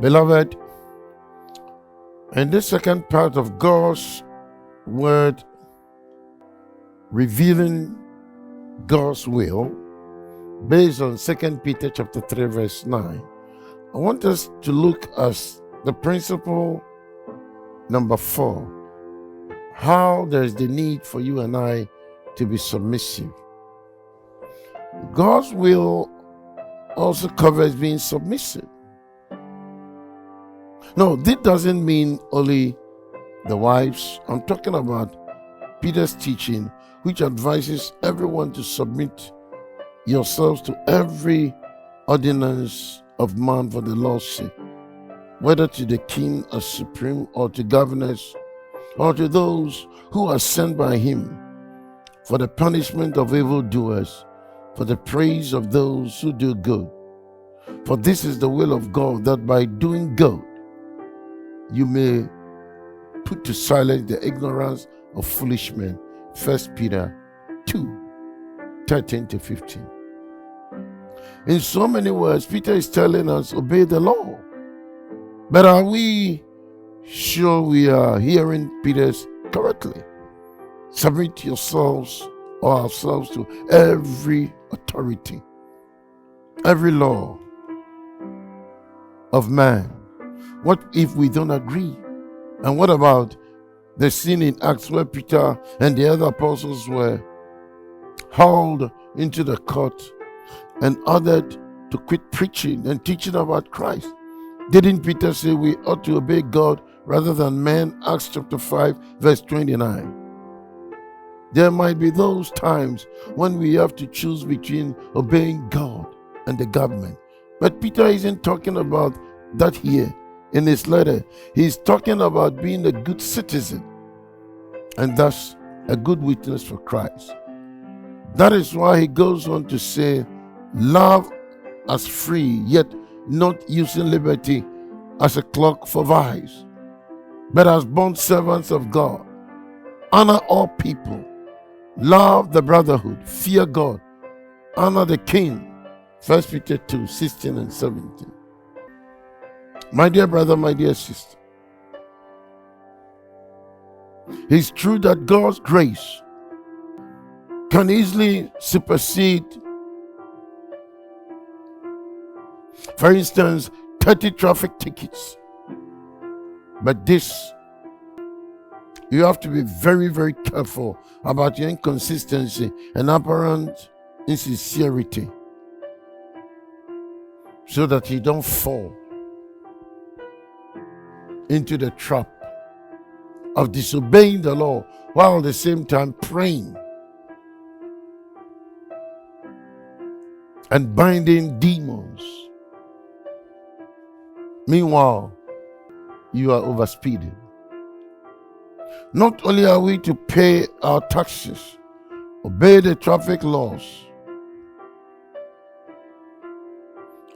Beloved, in this second part of God's word, revealing God's will, based on 2 Peter chapter 3, verse 9, I want us to look at the principle number 4, how there is the need for you and I to be submissive. God's will also covers being submissive. No, this doesn't mean only the wives. I'm talking about Peter's teaching, which advises everyone to submit yourselves to every ordinance of man for the Lord's sake, whether to the king as supreme, or to governors, or to those who are sent by him, for the punishment of evildoers, for the praise of those who do good. For this is the will of God, that by doing good you may put to silence the ignorance of foolish men. 1 Peter 2:13-15. In so many words, Peter is telling us, obey the law. But are we sure we are hearing Peter's correctly? Submit yourselves or ourselves to every authority, every law of man. What if we don't agree? And what about the scene in Acts where Peter and the other apostles were hauled into the court and ordered to quit preaching and teaching about Christ? Didn't Peter say we ought to obey God rather than men? Acts chapter 5, verse 29. There might be those times when we have to choose between obeying God and the government. But Peter isn't talking about that here. In his letter, he's talking about being a good citizen and thus a good witness for Christ. That is why he goes on to say, love as free, yet not using liberty as a cloak for vice, but as bond servants of God. Honor all people, love the brotherhood, fear God, honor the king. 1 Peter 2:16-17. My dear brother, my dear sister, it's true that God's grace can easily supersede, for instance, 30 traffic tickets. But this, you have to be very, very careful about your inconsistency and apparent insincerity, so that you don't fall into the trap of disobeying the law while at the same time praying and binding demons. Meanwhile, you are overspeeding. Not only are we to pay our taxes, obey the traffic laws,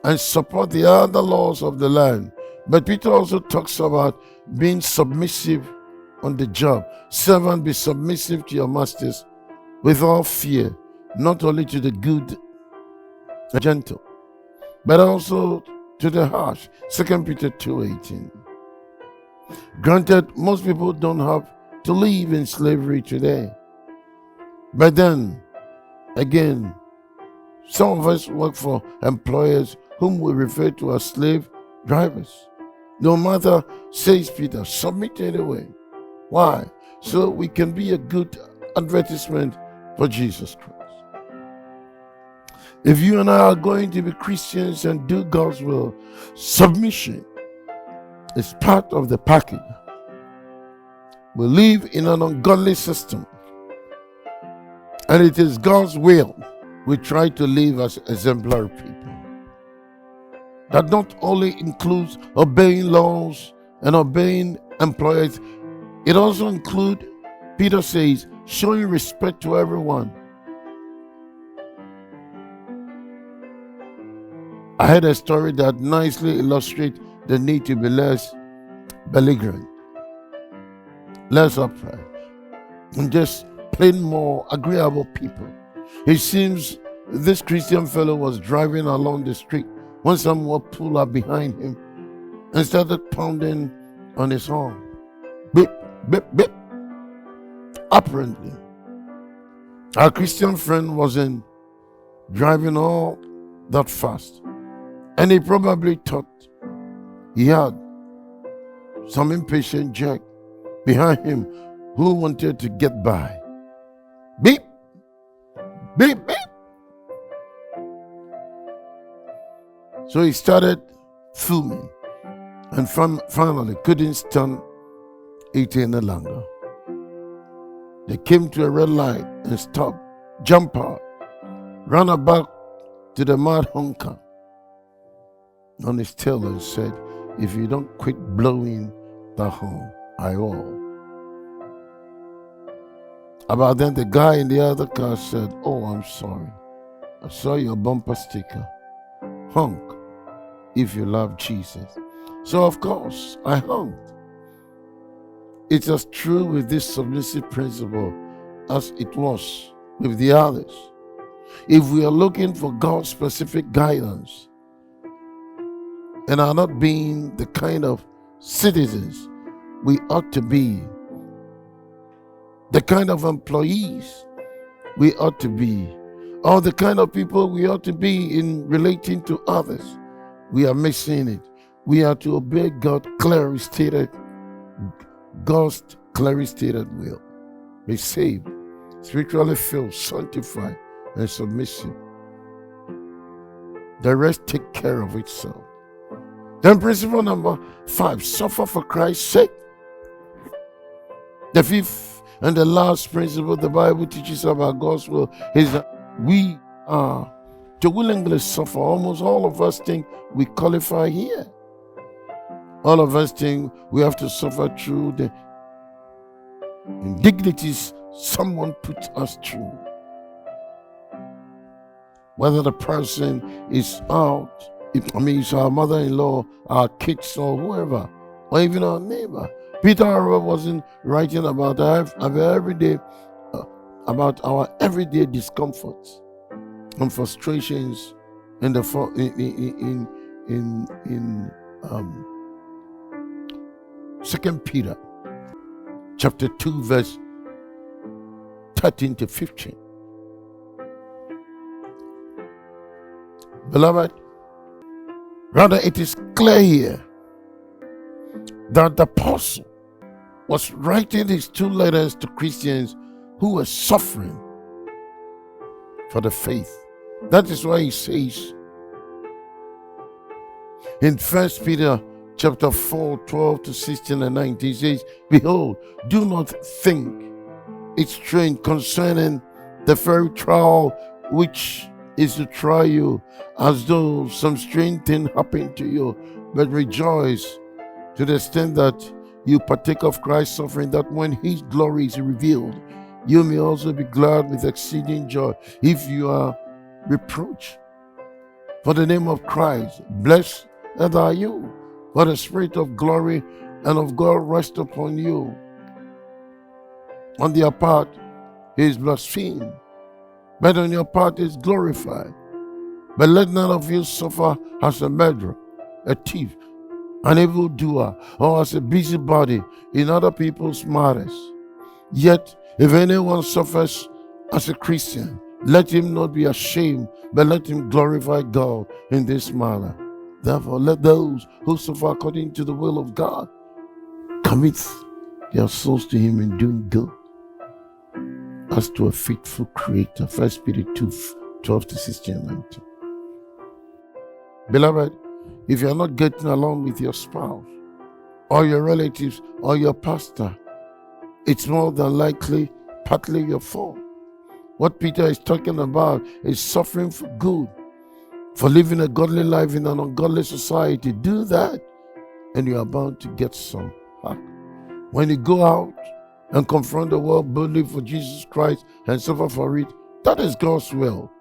and support the other laws of the land, but Peter also talks about being submissive on the job. Servant, be submissive to your masters with all fear, not only to the good and gentle, but also to the harsh. 2 Peter 2:18. Granted, most people don't have to live in slavery today. But then, again, some of us work for employers whom we refer to as slave drivers. No matter, says Peter, submit anyway. Why? So we can be a good advertisement for Jesus Christ. If you and I are going to be Christians and do God's will, submission is part of the package. We live in an ungodly system, and it is God's will we try to live as exemplary people. That not only includes obeying laws and obeying employers, it also includes, Peter says, showing respect to everyone. I heard a story that nicely illustrates the need to be less belligerent, less upright, and just plain more agreeable people. It seems this Christian fellow was driving along the street when someone pulled up behind him and started pounding on his horn. Beep, beep, beep. Apparently, our Christian friend wasn't driving all that fast, and he probably thought he had some impatient jerk behind him who wanted to get by. Beep, beep, beep. So he started fuming and finally couldn't stand it any longer. They came to a red light and stopped, jumped out, ran back to the mad honker on his tail and said, "If you don't quit blowing the horn, I will." About then, the guy in the other car said, "Oh, I'm sorry. I saw your bumper sticker. Honk if you love Jesus." So, of course, I honked. It's as true with this submissive principle as it was with the others. If we are looking for God's specific guidance and are not being the kind of citizens we ought to be, the kind of employees we ought to be, or the kind of people we ought to be in relating to others, we are missing it. We are to obey God's clearly stated will. Be saved, spiritually filled, sanctified, and submissive. The rest take care of itself. Then principle number 5, suffer for Christ's sake. The fifth and the last principle the Bible teaches about God's will is that we are to willingly suffer. Almost all of us think we qualify here. All of us think we have to suffer through the indignities someone puts us through. Whether the person is it's our mother-in-law, our kids, or whoever, or even our neighbor. Peter, however, wasn't writing about our everyday discomforts and frustrations in 2 Peter chapter 2 verse 13 to 15. Beloved, rather it is clear here that the apostle was writing his 2 letters to Christians who were suffering for the faith. That is why he says in 1 Peter chapter 4, 12 to 16 and 19, he says, "Behold, do not think it strange concerning the very trial which is to try you, as though some strange thing happened to you, but rejoice to the extent that you partake of Christ's suffering, that when his glory is revealed, you may also be glad with exceeding joy. If you are reproached for the name of Christ, blessed are you, for the Spirit of glory and of God rest upon you. On their part, he is blasphemed, but on your part is glorified. But let none of you suffer as a murderer, a thief, an evildoer, or as a busybody in other people's matters. Yet, if anyone suffers as a Christian, let him not be ashamed, but let him glorify God in this manner. Therefore, let those who suffer according to the will of God commit their souls to him in doing good, as to a faithful Creator. 1 Peter 2, 12 to 16 and 19. Beloved, if you are not getting along with your spouse, or your relatives, or your pastor, it's more than likely partly your fault. What Peter is talking about is suffering for good, for living a godly life in an ungodly society. Do that, and you are bound to get some. When you go out and confront the world boldly for Jesus Christ and suffer for it, that is God's will.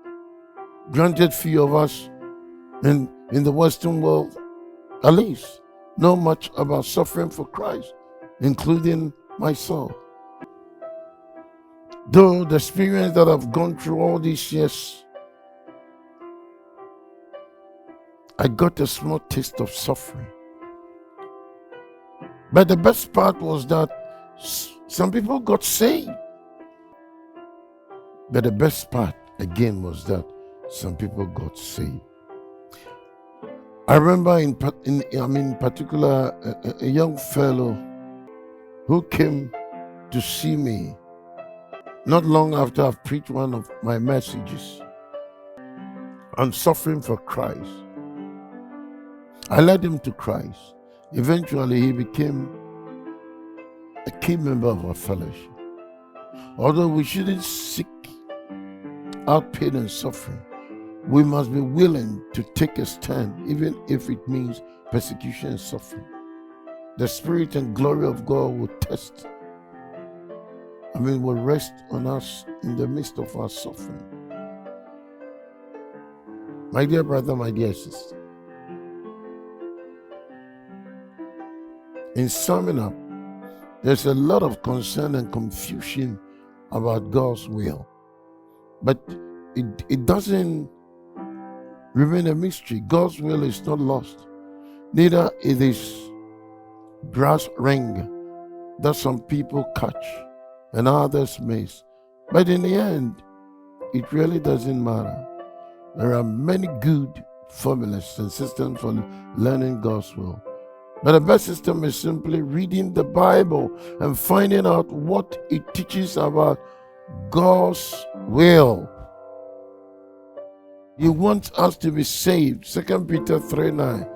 Granted, few of us in the Western world, at least, know much about suffering for Christ, including myself. Though the experience that I've gone through all these years, I got a small taste of suffering. But the best part was that some people got saved. But the best part again was that some people got saved. I remember in particular a young fellow who came to see me not long after I've preached one of my messages on suffering for Christ. I led him to Christ. Eventually, he became a key member of our fellowship. Although we shouldn't seek out pain and suffering, we must be willing to take a stand, even if it means persecution and suffering. The Spirit and glory of God will will rest on us in the midst of our suffering. My dear brother, my dear sister, in summing up, there's a lot of concern and confusion about God's will. But it doesn't remain a mystery. God's will is not lost. Neither it is brass ring that some people catch and others miss. But in the end, it really doesn't matter. There are many good formulas and systems for learning God's will. But the best system is simply reading the Bible and finding out what it teaches about God's will. He wants us to be saved, 2 Peter 3:9.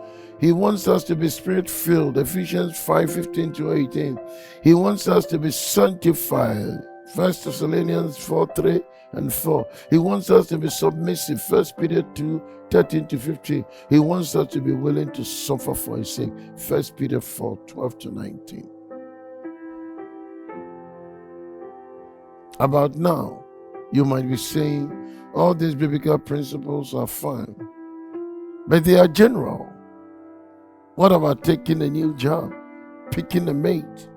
He wants us to be spirit-filled, Ephesians 5:15-18. He wants us to be sanctified, 1 Thessalonians 4:3 and 4. He wants us to be submissive, 1 Peter 2:13-15. He wants us to be willing to suffer for his sake, 1 Peter 4:12-19. About now, you might be saying, all these biblical principles are fine, but they are general. What about taking a new job, picking a mate,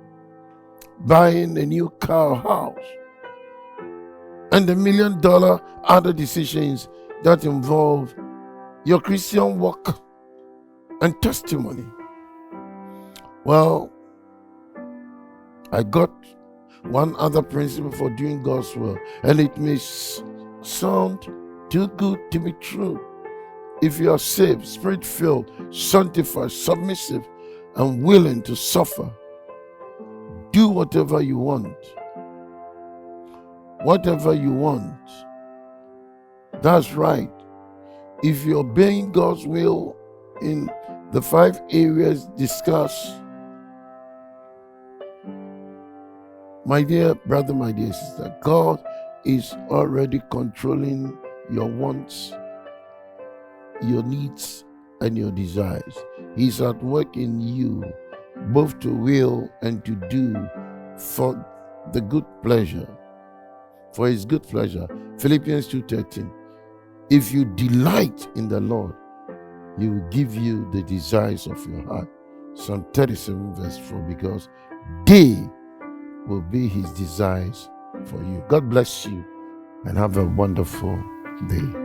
buying a new car or house, and the $1 million other decisions that involve your Christian walk and testimony? Well, I got one other principle for doing God's will, and it may sound too good to be true. If you are saved, spirit-filled, sanctified, submissive, and willing to suffer, do whatever you want. Whatever you want. That's right. If you're obeying God's will in the 5 areas discussed, my dear brother, my dear sister, God is already controlling your wants, your needs, and your desires. He's at work in you, both to will and to do for the good pleasure, for his good pleasure. Philippians 2:13. If you delight in the Lord, he will give you the desires of your heart. Psalm 37:4, because they will be his desires for you. God bless you and have a wonderful day.